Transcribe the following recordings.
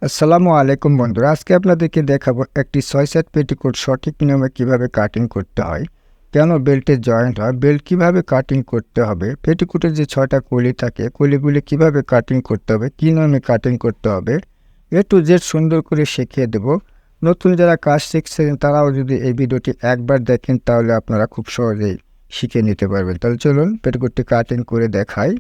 আসসালামু আলাইকুম বন্ধুরা, আজকে আপনাদেরকে দেখাবো একটি ৬ সেট পেটিকোট সঠিক নিয়মে কিভাবে কাটিং করতে হয়, কেন বেল্টে জয়েন্ট হয়, বেল্ট কিভাবে কাটিং করতে হবে, পেটিকোটের যে ৬টা কলি থাকে কলিগুলি কিভাবে কাটিং করতে হবে, কী নিয়মে কাটিং করতে হবে, এ টু জেড সুন্দর করে শিখিয়ে দেব। নতুন যারা কাজ শিখছেন তারাও যদি এই ভিডিওটি একবার দেখেন তাহলে আপনারা খুব সহজেই শিখে নিতে পারবেন। তাহলে চলুন পেটিকোটটি কাটিং করে দেখাই।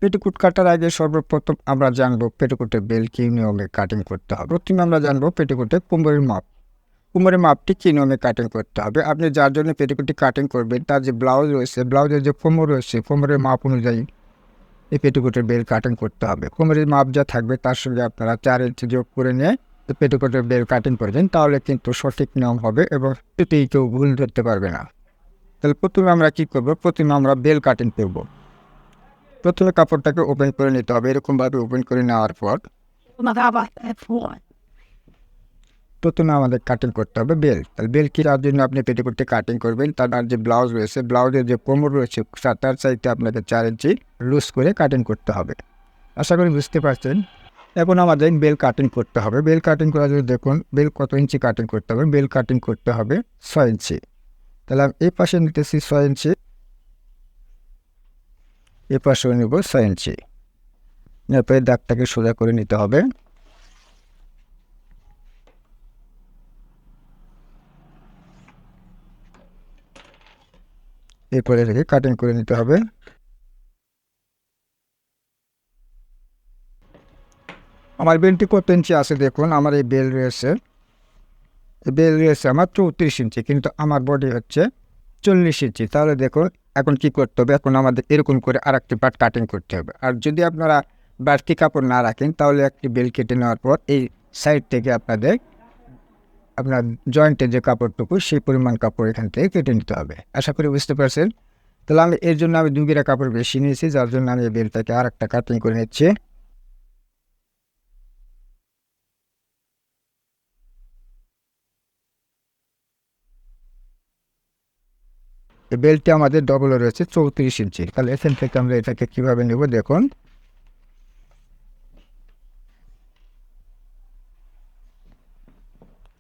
পেটিকোট কাটার আগে সর্বপ্রথম আমরা জানবো পেটিকোটের বেল্ট কী নিয়মে কাটিং করতে হবে। প্রথমে আমরা জানবো পেটিকোটের কোমরের মাপ। কোমরের মাপটি কী নিয়মে কাটিং করতে হবে। আপনি যার জন্য পেটিকোটটি কাটিং করবেন তার যে ব্লাউজ রয়েছে, ব্লাউজের যে কোমর রয়েছে, কোমরের মাপ অনুযায়ী এই পেটিকোটের বেল্ট কাটিং করতে হবে। কোমরের মাপ যা থাকবে তার সঙ্গে আপনারা 4 ইঞ্চি যোগ করে নিয়ে পেটিকোটের বেল্ট কাটিং করবেন, তাহলে কিন্তু সঠিক নিয়ম হবে এবং এতেই কেউ ভুল ধরতে পারবে না। তাহলে প্রথমে আমরা কী করবো, প্রথমে আমরা বেল্ট কাটিং করবো। প্রথমে কাপড়টাকে ওপেন করে নিতে হবে। এরকমভাবে ওপেন করে নেওয়ার পর প্রথমে আমাদের কাটিং করতে হবে বেল্ট। তাহলে বেল্ট কেনার জন্য আপনি পেটিকোটটি কাটিং করবেন, তার যে ব্লাউজ রয়েছে, ব্লাউজের যে কোমর রয়েছে তার চাইতে আপনাকে 4 ইঞ্চি লুজ করে কাটিং করতে হবে। আশা করি বুঝতে পারছেন। এখন আমাদের বেল্ট কাটিং করতে হবে। বেল্ট কাটিং করার জন্য দেখুন বেল্ট কত ইঞ্চি কাটিং করতে হবে। বেল্ট কাটিং করতে হবে 6 ইঞ্চি। তাহলে আমি এই পাশে নিতেছি 6 ইঞ্চি, এ পাশেও নেব 6 ইঞ্চি। এরপরে দাগটাকে সোজা করে নিতে হবে। এরপরে রেখে কাটিং করে নিতে হবে। আমার বেল্টটি কত ইঞ্চি আছে দেখুন, আমার এই বেল্ট রয়েছে, আমার 34 ইঞ্চি, কিন্তু আমার বডি হচ্ছে 40 ইঞ্চি। তাহলে দেখুন এখন কি করতে হবে, এখন আমাদের এরকম করে আর একটি পার্ট কাটিং করতে হবে। আর যদি আপনারা বাড়তি কাপড় না রাখেন তাহলে একটি বেল্ট কেটে নেওয়ার পর এই সাইড থেকে আপনার জয়েন্টের যে কাপড়টুকু সেই পরিমাণ কাপড় এখান থেকে কেটে নিতে হবে। আশা করি বুঝতে পারছেন। তাহলে এর জন্য আমি 2 গিরা কাপড় বেশি নিয়েছি, যার জন্য আমি এই বেল্টটাকে আর একটা কাটিং করে নিচ্ছি। এই বেল্টটি আমাদের ডবলে রয়েছে 34 ইঞ্চি। তাহলে এখান থেকে আমরা এটাকে কীভাবে নেব দেখুন।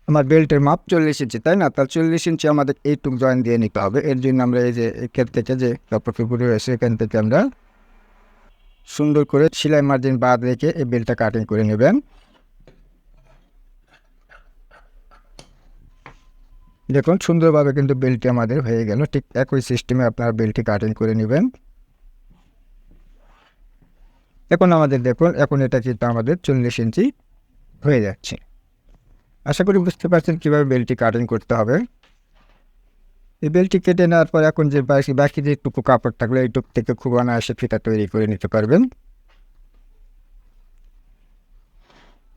আমার বেল্টের মাপ 40 ইঞ্চি, তাই না? তাহলে 40 ইঞ্চি আমাদের এইটুক জয়েন দিয়ে নিতে হবে। এর জন্য আমরা এই যে এখান থেকে যে কাপড়টুকু রয়েছে এখান থেকে আমরা সুন্দর করে সেলাই মার্জিন বাদ রেখে এই বেল্টটা কাটিং করে নেবেন। দেখুন সুন্দরভাবে কিন্তু বেল্টটি আমাদের হয়ে গেল। ঠিক একই সিস্টেমে আপনারা বেল্টটি কাটিং করে নেবেন। এখন আমাদের দেখুন, এখন এটা কিন্তু আমাদের 40 ইঞ্চি হয়ে যাচ্ছে। আশা করি বুঝতে পারছেন কীভাবে বেল্টটি কাটিং করতে হবে। এই বেল্টটি কেটে নেওয়ার পর এখন যে বাকি যেটুকু কাপড় থাকলে এইটুক থেকে খুব অনায়াসে ফিতা তৈরি করে নিতে পারবেন।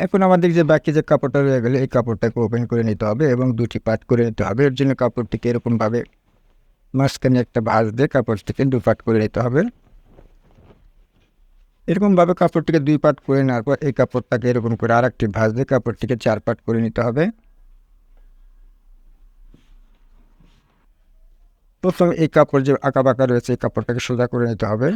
এখন আমাদের যে বাকি যে কাপড়টা রয়ে গেলে এই কাপড়টাকে ওপেন করে নিতে হবে এবং 2টি পার্ট করে নিতে হবে। এর জন্য কাপড়টিকে এরকমভাবে মাঝখানে একটা ভাঁজ দিয়ে কাপড়টিকে 2 পার্ট করে নিতে হবে। এরকমভাবে কাপড়টিকে 2 পার্ট করে নেওয়ার পর এই কাপড়টাকে এরকম করে আর একটি ভাঁজ দিয়ে কাপড়টিকে 4 পার্ট করে নিতে হবে। প্রথমে এই কাপড় যে আঁকা বাঁকা রয়েছে এই কাপড়টাকে সোজা করে নিতে হবে।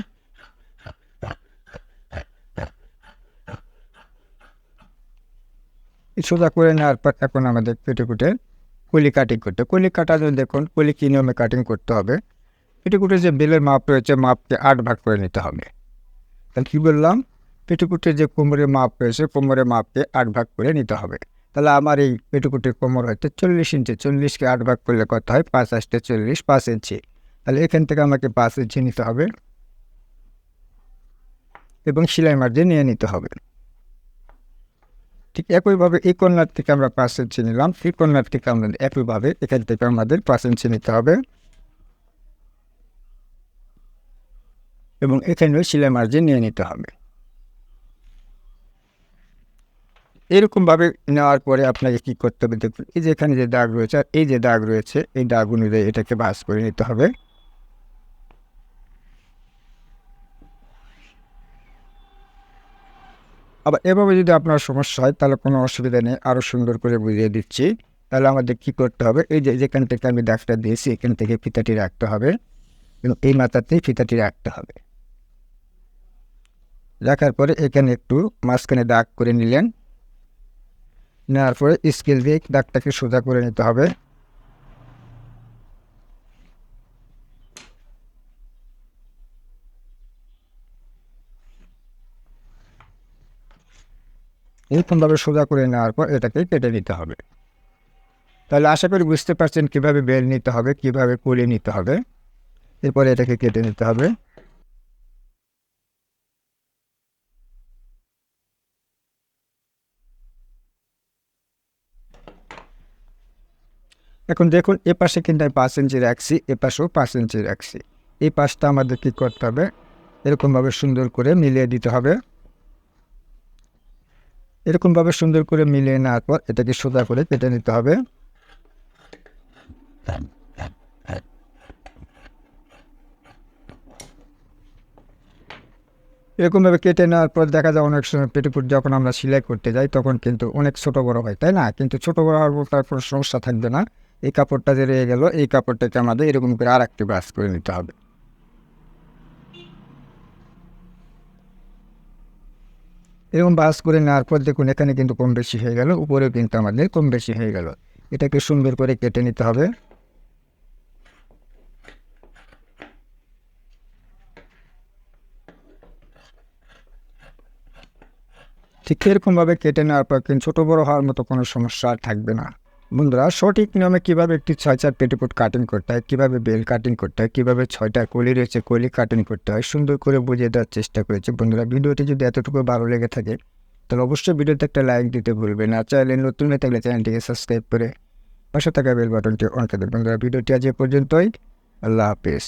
সোজা করে নেওয়ার পর এখন আমাদের পেটিকোটে কলি কাটিং করতে। কলি কাটার জন্য দেখুন কলি কী নিয়মে কাটিং করতে হবে। পেটিকোটের যে বেলের মাপ রয়েছে মাপকে 8 ভাগ করে নিতে হবে। তাহলে কী বললাম, পেটিকোটের যে কোমরের মাপ রয়েছে কোমরের মাপকে 8 ভাগ করে নিতে হবে। তাহলে আমার এই পেটিকোটের কোমর হচ্ছে 40 ইঞ্চি। 40কে 8 ভাগ করলে কত হয়? 5 8 40, 5 ইঞ্চি। তাহলে এখান থেকে আমাকে 5 ইঞ্চি নিতে হবে এবং সেলাই মার্জিন নিয়ে নিতে হবে। ঠিক একইভাবে এই কর্নার থেকে আমরা 5 ইঞ্চি নিলাম, এই কর্নার থেকে আমরা একইভাবে এখান থেকে আমাদের 5 ইঞ্চি নিতে হবে এবং এখানেও সেলাই মার্জিন নিয়ে নিতে হবে। এরকমভাবে নেওয়ার পরে আপনাকে কী করতে হবে দেখুন, এই যে এখানে যে দাগ রয়েছে আর এই যে দাগ রয়েছে এই দাগ অনুযায়ী এটাকে ভাঁজ করে নিতে হবে। আবার এভাবে যদি আপনার সমস্যা হয় তাহলে কোনো অসুবিধা নেই, আরও সুন্দর করে বুঝিয়ে দিচ্ছি। তাহলে আমাদের কী করতে হবে, এই যে যেখান থেকে আমি দাগটা দিয়েছি এখান থেকে ফিতাটি রাখতে হবে এবং এই মাথাতেই ফিতাটি রাখতে হবে। রাখার পরে এখানে একটু মাঝখানে দাগ করে নিলেন। নেওয়ার পরে স্কেল দিয়ে দাগটাকে সোজা করে নিতে হবে। এরকমভাবে সোজা করে নেওয়ার পর এটাকে কেটে নিতে হবে। তাহলে আশা করি বুঝতে পারছেন কীভাবে বেল নিতে হবে, কীভাবে কুলিয়ে নিতে হবে। এরপরে এটাকে কেটে নিতে হবে। এখন দেখুন এ পাশে কিন্তু আমি 5 ইঞ্চি রাখছি, এ পাশেও 5 ইঞ্চি রাখছি। এই পাশটা আমাদের কী করতে হবে, এরকমভাবে সুন্দর করে মিলিয়ে দিতে হবে। এরকমভাবে সুন্দর করে মিলিয়ে নেওয়ার পর এটাকে সোজা করে কেটে নিতে হবে। এরকমভাবে কেটে নেওয়ার পর দেখা যায় অনেক সময় পেটিকোট যখন আমরা সেলাই করতে যাই তখন কিন্তু অনেক ছোট বড় হয়, তাই না? কিন্তু ছোট বড় হওয়ার পর তার কোনো সমস্যা থাকবে না। এই কাপড়টা যে রয়ে গেল, এই কাপড়টাকে আমাদের এরকম করে আর একটু ভাঁজ করে নিতে হবে। এরকম ভাঁজ করে নেওয়ার পর দেখুন এখানে কিন্তু কম বেশি হয়ে গেল, উপরেও কিন্তু আমাদের কম বেশি হয়ে গেল। এটাকে সুন্দর করে কেটে নিতে হবে। ঠিক এরকমভাবে কেটে নেওয়ার পর কিন্তু ছোটো বড়ো হওয়ার মতো কোনো সমস্যা আর থাকবে না। বন্ধুরা, সঠিক নিয়মে কীভাবে একটি 6/4 পেটিকোট কাটিং করতে হয়, কীভাবে বেল কাটিং করতে হয়, কীভাবে 6টা কলি রয়েছে কলি কাটিং করতে হয় সুন্দর করে বুঝিয়ে দেওয়ার চেষ্টা করেছি। বন্ধুরা, ভিডিওটি যদি এতটুকু ভালো লেগে থাকে তাহলে অবশ্যই ভিডিওতে একটা লাইক দিতে ভুলবেন না। চ্যানেলে নতুন হয়ে থাকলে চ্যানেলটিকে সাবস্ক্রাইব করে পাশে থাকা বেল বাটনটি অন করে দেবেন। বন্ধুরা, ভিডিওটি আজ এ পর্যন্তই। আল্লাহ হাফেজ।